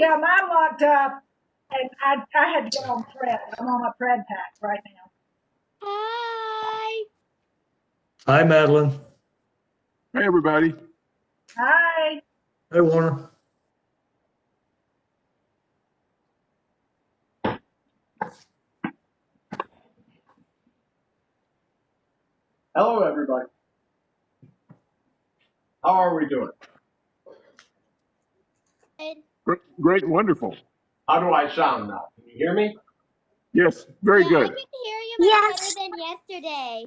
Yeah, mine locked up, and I had to go on Pred. I'm on a Pred pack right now. Hi. Hi, Madeline. Hey, everybody. Hi. Hey, Warner. Hello, everybody. How are we doing? Great and wonderful. How do I sound now? Can you hear me? Yes, very I good. can hear you much better than yesterday.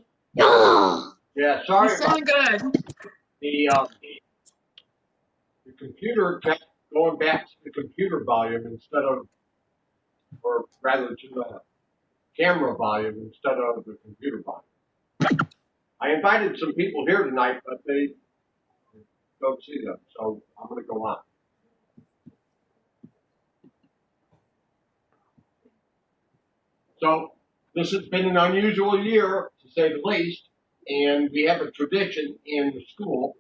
Yeah, sorry You about sound good. the computer kept going back to the computer volume instead of, or rather to the camera volume instead of the computer volume. I invited some people here tonight, but they don't see them, so I'm going to go on. So this has been an unusual year, to say the least, and we have a tradition in the school.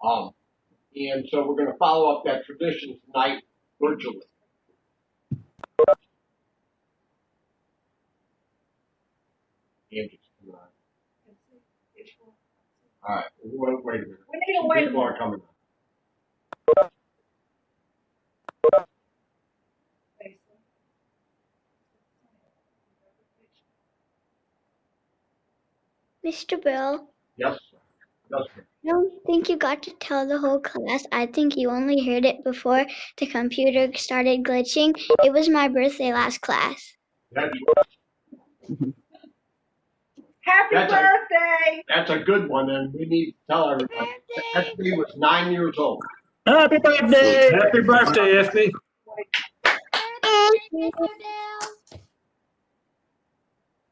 And so we're going to follow up that tradition tonight virtually. Angie's coming on. All right, wait a minute. We need to wait. People are coming on. Mr. Bill, Yes, yes, sir. I don't think you got to tell the whole class. I think you only heard it before the computer started glitching. It was my birthday last class. That's Happy That's birthday. that's a good one, and we need to tell everybody. SB was 9 years old. Happy birthday! Happy birthday, FB. Mr. Bill.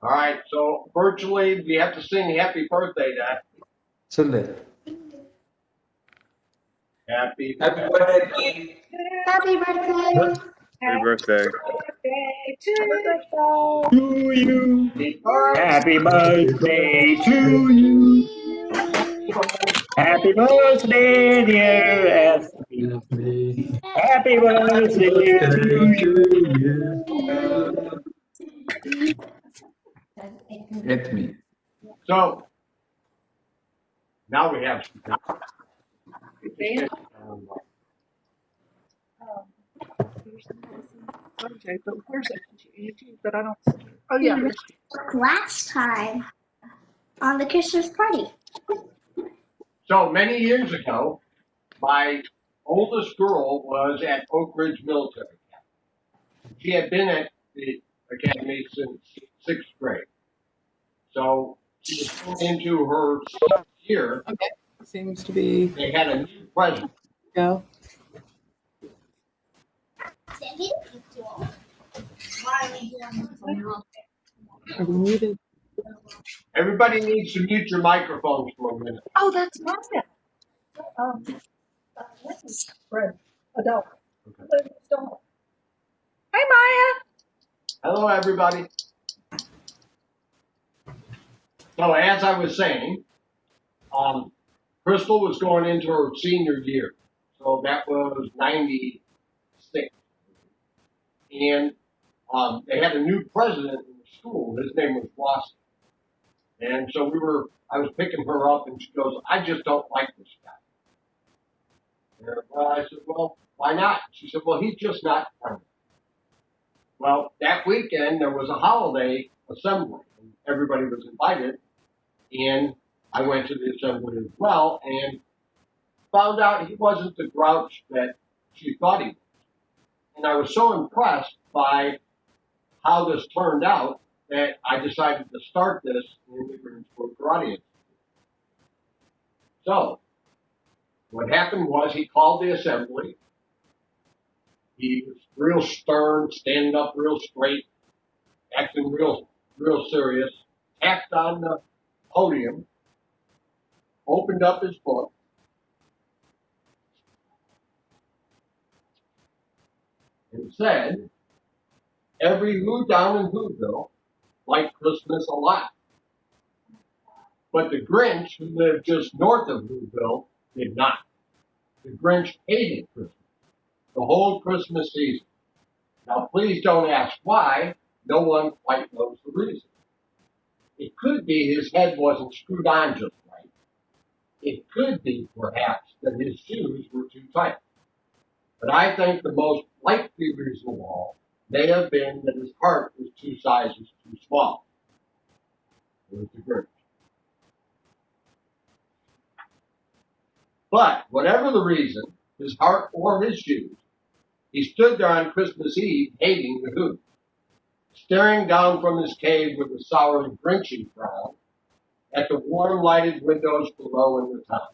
All right, so virtually we have to sing happy birthday to Sunday. Happy Happy birthday. Happy birthday. Happy birthday. birthday to To you. Happy Happy birthday to you. Happy birthday, dear FB. Happy birthday to you. Get me. So now we have some. Okay, but where's Angie? But I don't see her. Oh, yeah. Last time on the Christmas party. So many years ago, my oldest girl was at Oak Ridge Military Academy. She had been at the academy since 6th grade. So she was going into her 6th year. Okay. Seems to be They had a new president. go. Are we muted? Everybody needs to mute your microphones for a minute. Oh, that's Maya. Fred, adult. Hey, Maya. Hello, everybody. So as I was saying, Crystal was going into her senior year. So that was 96. And they had a new president in the school. His name was Ross. And so I was picking her up, and she goes, I just don't like this guy. And I said, well, why not? She said, well, he's just not friendly. Well, that weekend, there was a holiday assembly, and everybody was invited. And I went to the assembly as well, and found out he wasn't the grouch that she thought he was. And I was so impressed by how this turned out that I decided to start this in the Grinch Karate Institute. So, what happened was he called the assembly. He was real stern, standing up real straight, acting real serious, tapped on the podium, opened up his book, and said, every who down in Whoville liked Christmas a lot. But the Grinch, who lived just north of Whoville, did not. The Grinch hated Christmas. the whole Christmas season. Now, please don't ask why. No one quite knows the reason. It could be his head wasn't screwed on just right. It could be, perhaps, that his shoes were too tight. But I think the most likely reason of all may have been that his heart was 2 sizes too small. There's the Grinch. But whatever the reason, his heart or his shoes, he stood there on Christmas Eve hating the Who, staring down from his cave with a sour and Grinchy frown at the warm lighted windows below in the town,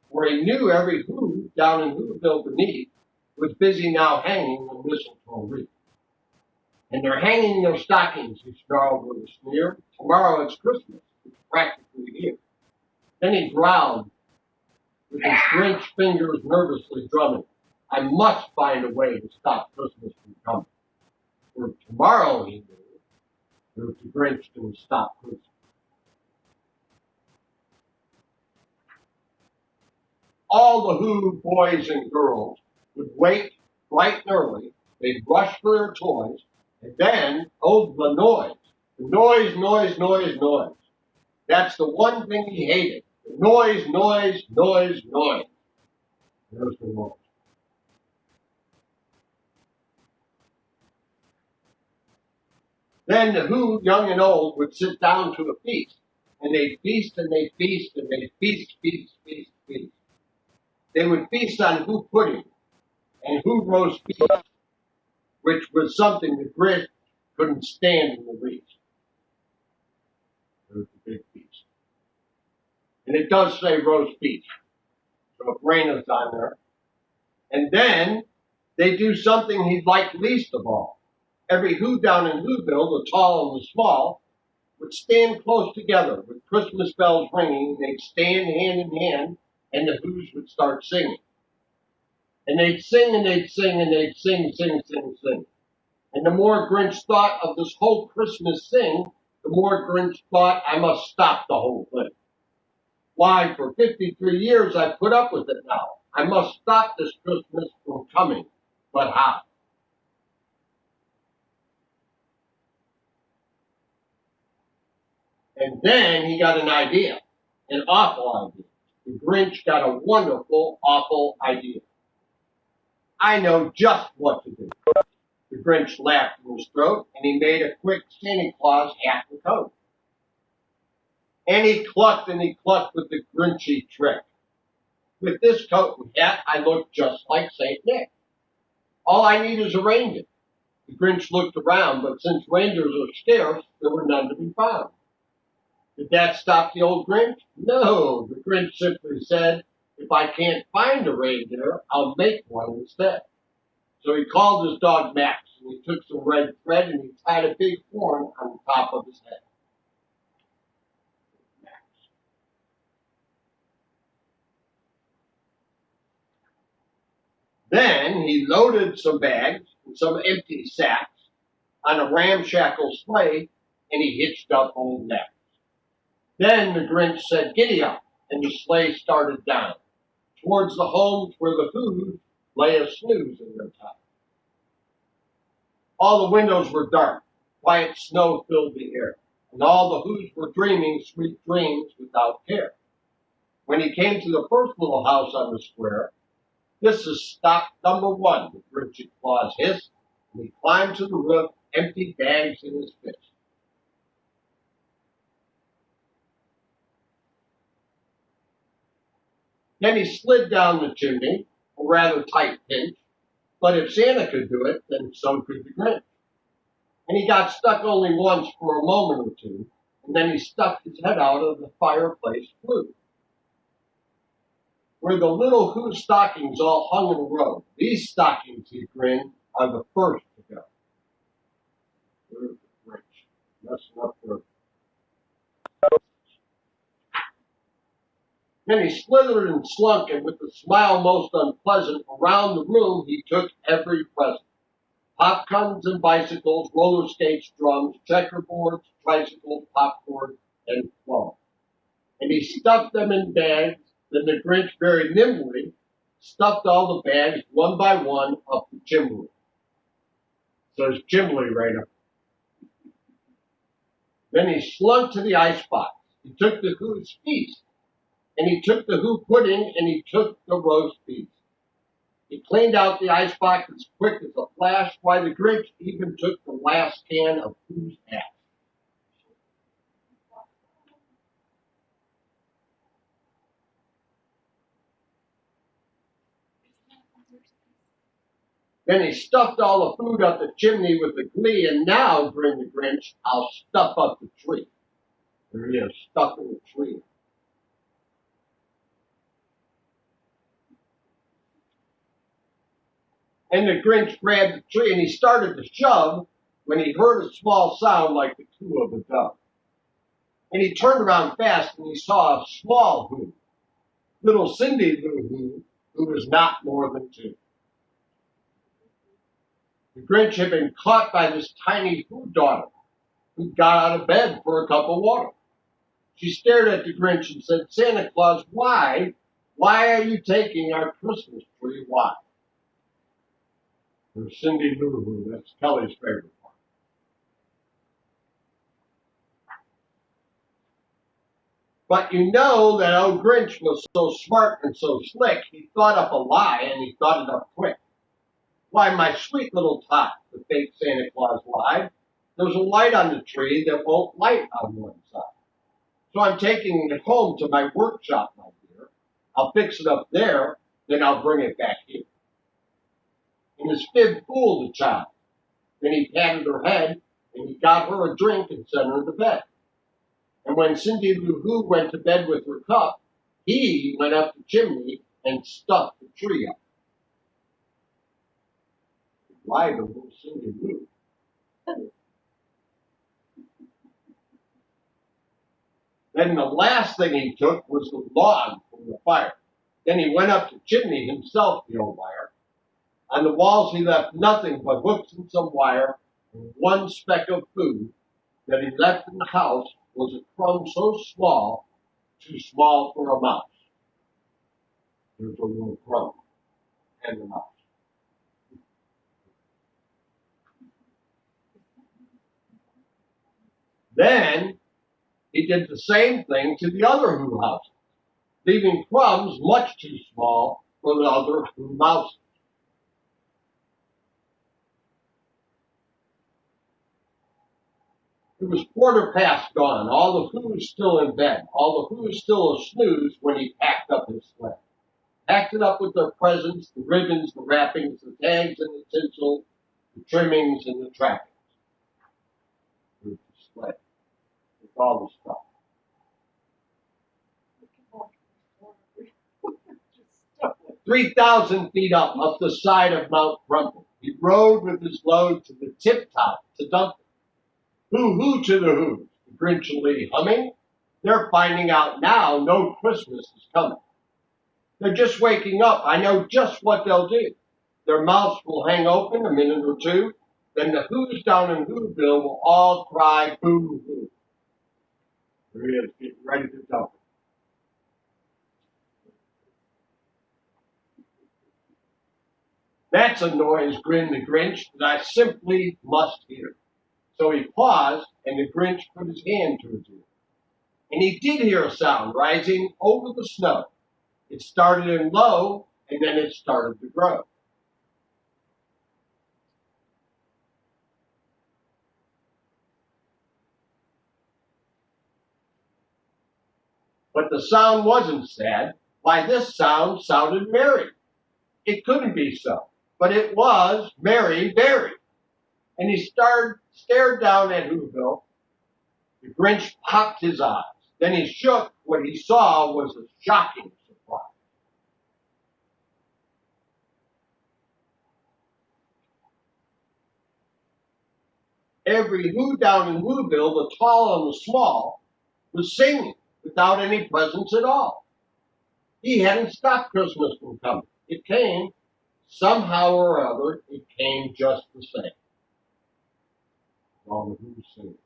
where he knew every Who down in Whoville beneath was busy now hanging a mistletoe wreath. And they're hanging their stockings, he snarled with a sneer. Tomorrow it's Christmas. It's practically here. Then he growled, with his Grinch fingers nervously drumming. I must find a way to stop Christmas from coming. For tomorrow, he knew, there's the Grinch to stop Christmas. All the Who boys and girls would wake bright and early. They'd rush for their toys, and then, oh, the noise. The noise, noise, noise, noise. That's the one thing he hated. The noise, noise, noise, noise. There's the noise. Then the Who, young and old, would sit down to a feast, and they'd feast and they'd feast and they'd feast, feast, feast, feast. They would feast on Who pudding and Who roast beef, which was something the Grinch couldn't stand in the least. There's the big feast. And it does say roast beef, so if rain is on there. And then they do something he'd like least of all. Every Who down in Whoville, the tall and the small, would stand close together with Christmas bells ringing. They'd stand hand in hand, and the Who's would start singing. And they'd sing and they'd sing and they'd sing, sing, sing, sing. And the more Grinch thought of this whole Christmas thing, the more Grinch thought, I must stop the whole thing. Why, for 53 years I've put up with it now. I must stop this Christmas from coming. But how? And then he got an idea, an awful idea. The Grinch got a wonderful, awful idea. I know just what to do. The Grinch laughed in his throat, and he made a quick Santa Claus hat and coat. And he clucked with the Grinchy trick. With this coat and hat, I look just like St. Nick. All I need is a reindeer. The Grinch looked around, but since reindeers are scarce, there were none to be found. Did that stop the old Grinch? No, the Grinch simply said, if I can't find a reindeer, I'll make one instead. So he called his dog Max, and he took some red thread and he tied a big horn on the top of his head. Max. Then he loaded some bags and some empty sacks on a ramshackle sleigh, and he hitched up old Max. Then the Grinch said, giddy up, and the sleigh started down, towards the homes where the Who's lay a snooze in their time. All the windows were dark, quiet snow filled the air, and all the Who's were dreaming sweet dreams without care. When he came to the first little house on the square, this is stop number 1, the Grinchy Claus hissed, and he climbed to the roof, empty bags in his fist. Then he slid down the chimney, a rather tight pinch, but if Santa could do it, then so could the Grinch. And he got stuck only once for a moment or two, and then he stuck his head out of the fireplace flue, where the little Who stockings all hung in a row. These stockings, he grinned, are the first to go. There's the Grinch, messing up their... Then he slithered and slunk, and with a smile most unpleasant, around the room he took every present. Popguns and bicycles, roller skates, drums, checkerboards, tricycles, popcorn, and plum. And he stuffed them in bags. Then the Grinch very nimbly stuffed all the bags one by one up the chimney. So it's chimney right up. Then he slunk to the icebox. He took the who's feast, and he took the who pudding, and he took the roast beef. He cleaned out the icebox as quick as a flash, while the Grinch even took the last can of who's ass. Then he stuffed all the food up the chimney with the glee, and now, grinned the Grinch, I'll stuff up the tree. There he is, stuffing the tree. And the Grinch grabbed the tree and he started to shove when he heard a small sound like the coo of a dove. And he turned around fast and he saw a small who, little Cindy Lou who was not more than 2. The Grinch had been caught by this tiny who daughter who got out of bed for a cup of water. She stared at the Grinch and said, Santa Claus, why are you taking our Christmas tree? Why? There's Cindy Lou Who, that's Kelly's favorite part. But you know that old Grinch was so smart and so slick, he thought up a lie and he thought it up quick. Why, my sweet little tot, the fake Santa Claus lied, there's a light on the tree that won't light on one side. So I'm taking it home to my workshop, my dear. I'll fix it up there, then I'll bring it back here. And his fib fooled the child. Then he patted her head and he got her a drink and sent her to bed. And when Cindy Lou Who went to bed with her cup, he went up the chimney and stuffed the tree up. Why the little Cindy Lou? Then the last thing he took was the log from the fire. Then he went up the chimney himself, the old liar. On the walls he left nothing but hooks and some wire, and one speck of food that he left in the house was a crumb so small, too small for a mouse. There's a little crumb and a mouse. Then he did the same thing to the other Who houses, leaving crumbs much too small for the other Who mouses. It was 1/4 dawn, all the Who's still in bed, all the Who's still a snooze when he packed up his sled. Packed it up with their presents, the ribbons, the wrappings, the tags and the tinsel, the trimmings and the trappings. Here's the sled with all the stuff. 3,000 feet up the side of Mount Crumpet. He rode with his load to the tip top to dump it. Hoo to the Who's, the Grinchily humming. They're finding out now no Christmas is coming. They're just waking up. I know just what they'll do. Their mouths will hang open a minute or two. Then the Who's down in Whoville will all cry boo hoo. There he is, getting ready to dump it. That's a noise, grinned the Grinch, that I simply must hear. So he paused, and the Grinch put his hand to his ear. And he did hear a sound rising over the snow. It started in low, and then it started to grow. But the sound wasn't sad. Why, this sound sounded merry. It couldn't be so, but it was Mary Berry. And he stared down at Whoville. The Grinch popped his eyes. Then he shook. What he saw was a shocking surprise. Every Who down in Whoville, the tall and the small, was singing without any presents at all. He hadn't stopped Christmas from coming. It came somehow or other. It came just the same. All the Who's singing.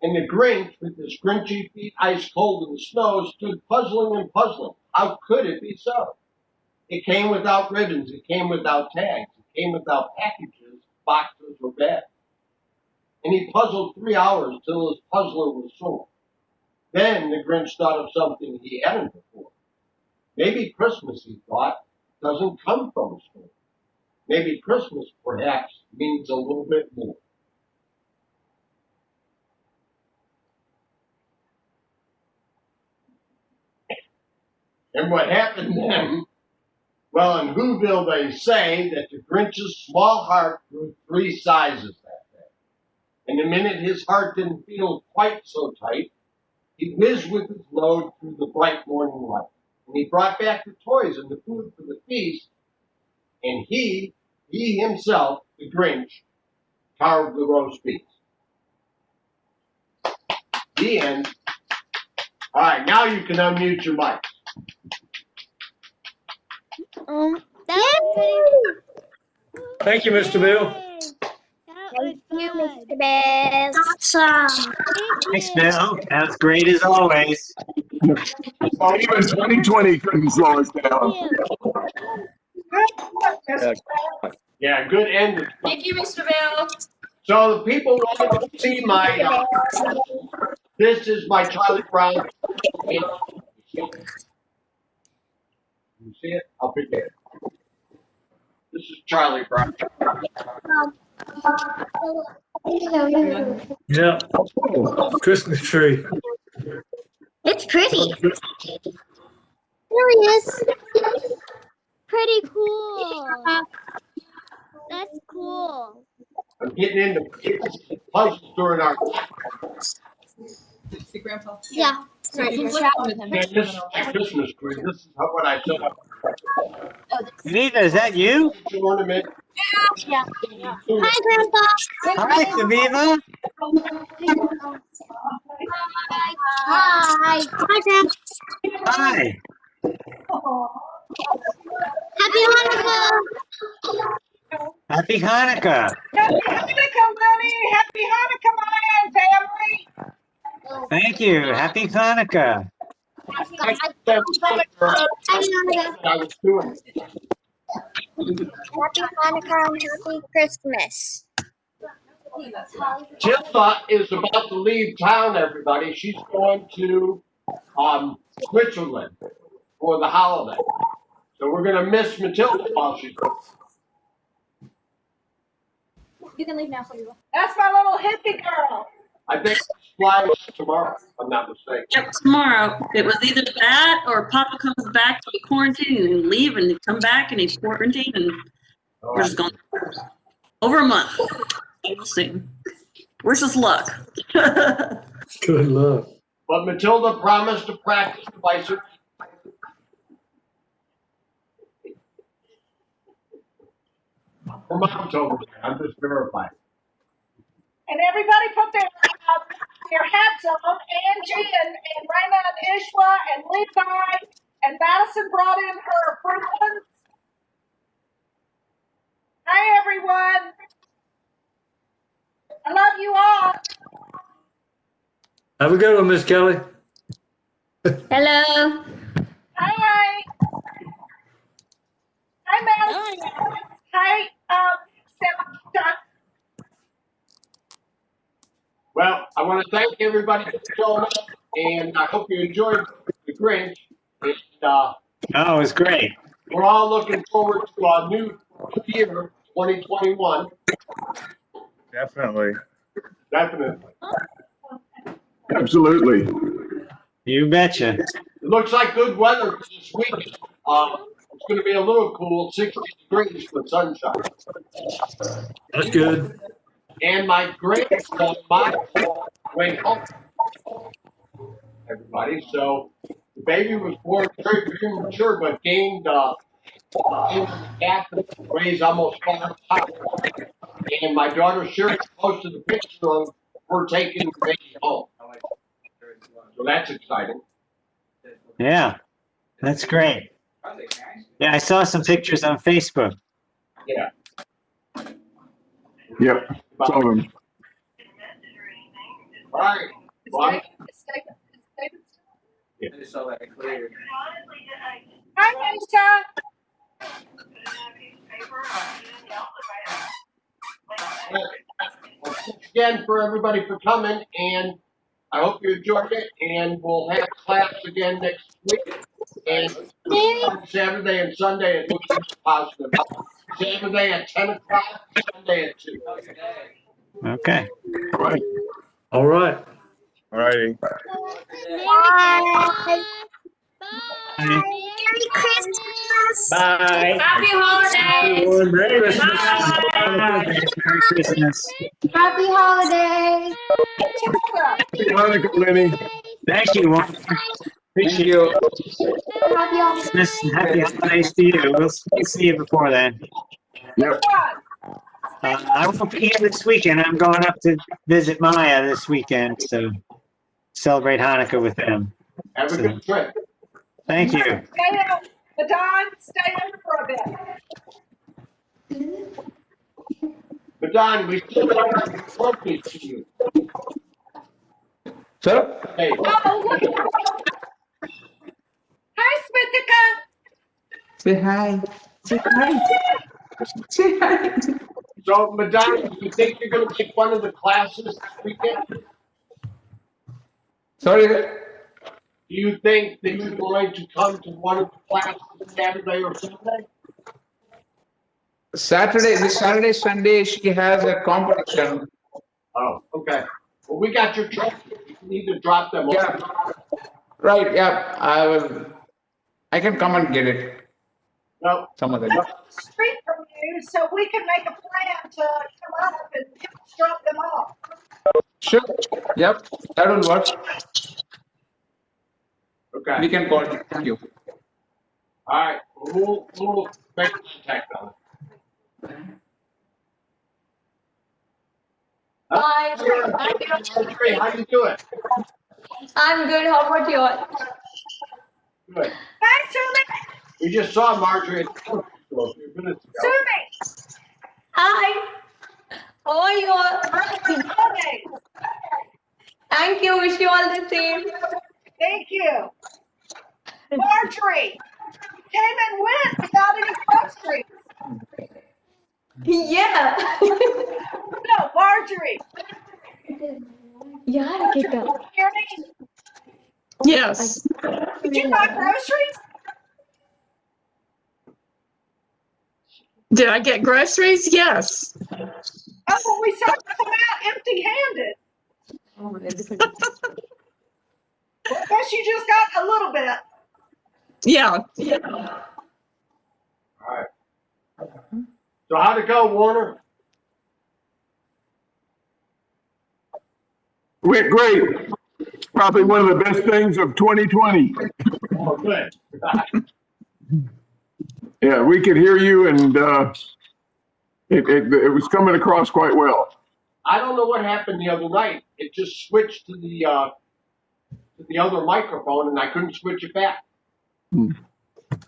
And the Grinch, with his Grinchy feet ice cold in the snow, stood puzzling and puzzling. How could it be so? It came without ribbons. It came without tags. It came without packages, boxes, or bags. And he puzzled 3 hours till his puzzler was sore. Then the Grinch thought of something he hadn't before. Maybe Christmas, he thought, doesn't come from a store. Maybe Christmas, perhaps, means a little bit more. And what happened then? Well, in Whoville they say that the Grinch's small heart grew 3 sizes that day. And the minute his heart didn't feel quite so tight, he whizzed with his load through the bright morning light. And he brought back the toys and the food for the feast. And he himself, the Grinch, carved the roast beef. The end. All right, now you can unmute your mic. That was Thank you, Mr. Bill. pretty. Thank you, Mr. Bill. Awesome. Thanks, Bill. That was great as always. Even 2020 couldn't slow us down. Good. Yeah, good end. Thank you, Mr. Bell. So the people wanted to see my, this is my Charlie Brown. You see it? I'll pick it. This is Charlie Brown. Yeah. Christmas tree. It's pretty. Really is. Pretty cool. That's cool. I'm getting into puzzles during our. See, Grandpa. Yeah. Sorry, you This is my Christmas tree. This is what I set up. Savita, is that you? Ornament. Yeah. Hi, Grandpa. Hi, Savita. Hi. Hi, Grandpa. Hi. Happy Hanukkah. Happy Hanukkah. Happy Hanukkah, Lenny. Happy Hanukkah, Maya and family. Thank you. Happy Hanukkah. Happy Hanukkah. I was doing. Happy Hanukkah and Happy Christmas. Jill is about to leave town, everybody. She's going to Switzerland for the holiday. So we're going to miss Matilda while she's gone. You can leave now, Salula. That's my little hippie girl. I think she's flying tomorrow, if I'm not mistaken. Yep, tomorrow. It was either that or Papa comes back from quarantine and leave and come back and he's quarantined and we're just going over a month. We'll see. Where's his luck? Good luck. But Matilda promised to practice the bicycle. Her mom's over there. I'm just verifying. And everybody put their hats on. Angie and Raina and Ishwa and Levi and Madison brought in her friends. Hi, everyone. I love you all. Have a good one, Miss Kelly. Hello. Hi. Hi, Madison. Hi, Samantha. Well, I want to thank everybody for showing up, and I hope you enjoyed the Grinch. And, Oh, it was great. we're all looking forward to a new year, 2021. Definitely. Definitely. Absolutely. You betcha. It looks like good weather for this weekend. It's going to be a little cool, 60 degrees with sunshine. That's good. And my grandson, went home. Everybody, so the baby was born very premature, but gained half and weighs almost 5 pounds. And my daughter Sherry posted a picture of her taking the baby home. So that's exciting. Yeah, that's great. Yeah, I saw some pictures on Facebook. Yeah. Yep. Saw them. All right. Well, Is David still? I just saw that clear. Hi, Lisa. well, thanks again for everybody for coming, and I hope you enjoyed it. And we'll have class again next week. And Saturday and Sunday, it looks positive. Saturday at 10 o'clock, Sunday at 2. Okay. All right. All right. All righty. Bye. Bye. Merry Christmas. Bye. Happy holidays. Everyone, Merry Christmas. Merry Christmas. Happy holidays. Happy Hanukkah, Lenny. Thank you. Warren. Thank Appreciate you. Happy holidays. Christmas and happy holidays to you. We'll see you before then. Yep. I won't be here this weekend. I'm going up to visit Maya this weekend to celebrate Hanukkah with them. Have a good trip. Thank you. Stay out. Madon, stay in for a bit. But Don, we still have trophies to you. Sir? Hey, Oh, look. Hi, Smithika. Say hi. Say hi. Say hi. so Madonna, do you think you're going to make one of the classes this weekend? Sorry. Do you think that you're going to come to one of the classes Saturday or Sunday? This Saturday, Sunday, she has a competition. Oh, okay. Well, we got your trophies. You can either drop them Yeah. off. Right, yeah. I can come and get it. No. Some other Up day. the street from you, so we can make a plan to come up and drop them off. Sure. Yep. That will work. Okay. We can coordinate. Thank you. All right. We'll make contact on it. Hi. Marjorie, how you doing? I'm good. How about you all? Good. Hi, Sumi. We just saw Marjorie at the grocery store a few minutes ago. Sumi. Hi. How are you all? Holidays. Thank you. Wish you all the same. Thank you. Marjorie. You came and went without any groceries. Yeah. No, Marjorie. Yeah, Marjorie, Nikita. can you hear me? Yes. Did you buy groceries? Did I get groceries? Yes. Oh, well, we saw you come out empty-handed. Well, I guess you just got a little bit. Yeah. All right. So how'd it go, Warner? Went great. Probably one of the best things of 2020. Oh, good. Yeah, we could hear you and it was coming across quite well. I don't know what happened the other night. It just switched to the other microphone, and I couldn't switch it back.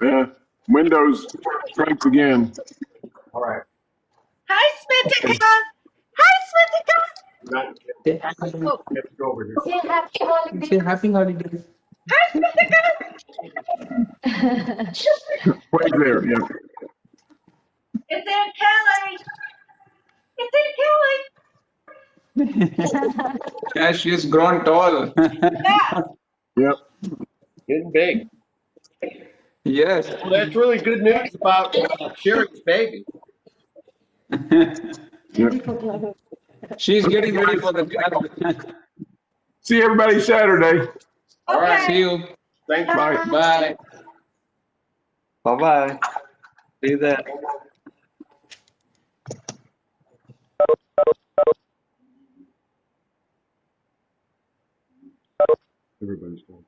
Yeah, Windows strikes again. All right. Hi, Smithika. Hi, Smithika. Not, Say happy, Oh, you have to go over here. Say happy holidays. say happy holidays. hi, Smithika. Right there, yeah. It's Aunt Kelly. It's Aunt Kelly. Yeah, she has grown tall. Yes. Yep. Getting big. Yes. Well, that's really good news about Sherry's baby. Yep. She's getting ready for the. See everybody Saturday. All right. See you. Thanks. Bye. Bye. Bye-bye. See you then. Everybody's going.